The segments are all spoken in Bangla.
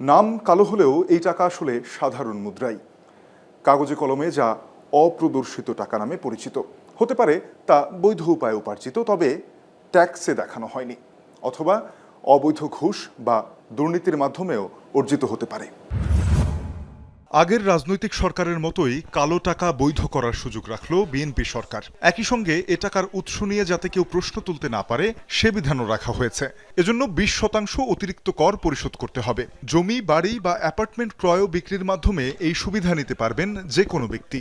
নাম কালো হলেও এই টাকা আসলে সাধারণ মুদ্রাই, কাগজে কলমে যা অপ্রদর্শিত টাকা নামে পরিচিত। হতে পারে তা বৈধ উপায়ে উপার্জিত, তবে ট্যাক্সে দেখানো হয়নি, অথবা অবৈধ ঘুষ বা দুর্নীতির মাধ্যমেও অর্জিত হতে পারে। আগের রাজনৈতিক সরকারের মতোই কালো টাকা বৈধ করার সুযোগ রাখল বিএনপি সরকার। একই সঙ্গে এ টাকার উৎস নিয়ে যাতে কেউ প্রশ্ন তুলতে না পারে সে বিধানও রাখা হয়েছে। এজন্য 20% অতিরিক্ত কর পরিশোধ করতে হবে। জমি, বাড়ি বা অ্যাপার্টমেন্ট ক্রয় ও বিক্রির মাধ্যমে এই সুবিধা নিতে পারবেন যে কোনো ব্যক্তি।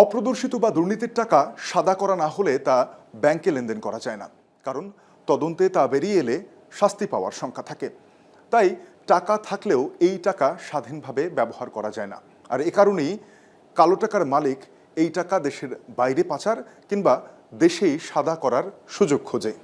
অপ্রদর্শিত বা দুর্নীতির টাকা সাদা করা না হলে তা ব্যাংকে লেনদেন করা যায় না, কারণ তদন্তে তা বেরিয়ে এলে শাস্তি পাওয়ার শঙ্কা থাকে। তাই টাকা থাকলেও এই টাকা স্বাধীনভাবে ব্যবহার করা যায় না। আর এ কারণেই কালো টাকার মালিক এই টাকা দেশের বাইরে পাচার কিংবা দেশেই সাদা করার সুযোগ খোঁজে।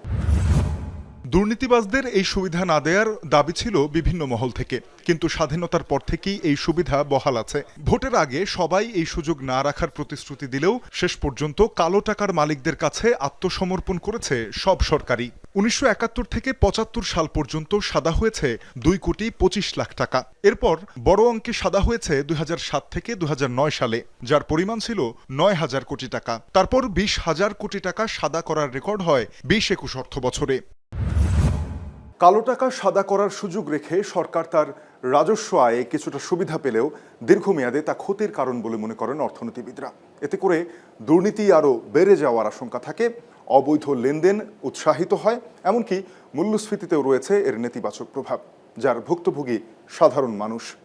দুর্নীতিবাজদের এই সুবিধা না দেওয়ার দাবি ছিল বিভিন্ন মহল থেকে, কিন্তু স্বাধীনতার পর থেকেই এই সুবিধা বহাল আছে। ভোটের আগে সবাই এই সুযোগ না রাখার প্রতিশ্রুতি দিলেও শেষ পর্যন্ত কালো টাকার মালিকদের কাছে আত্মসমর্পণ করেছে সব সরকারই। 1971 থেকে 75 সাল পর্যন্ত সাদা হয়েছে 2,25,00,000 টাকা। এরপর বড় অঙ্কে সাদা হয়েছে 2007 থেকে 2009 সালে, যার পরিমাণ ছিল 9,000 কোটি টাকা। তারপর 20,000 কোটি টাকা সাদা করার রেকর্ড হয় 20-21 অর্থ বছরে। কালো টাকা সাদা করার সুযোগ রেখে সরকার তার রাজস্ব আয়ে কিছুটা সুবিধা পেলেও দীর্ঘমেয়াদে তা ক্ষতির কারণ বলে মনে করেন অর্থনীতিবিদরা। এতে করে দুর্নীতি আরও বেড়ে যাওয়ার আশঙ্কা থাকে, অবৈধ লেনদেন উৎসাহিত হয়, এমনকি মূল্যস্ফীতিতেও রয়েছে এর নেতিবাচক প্রভাব, যার ভুক্তভোগী সাধারণ মানুষ।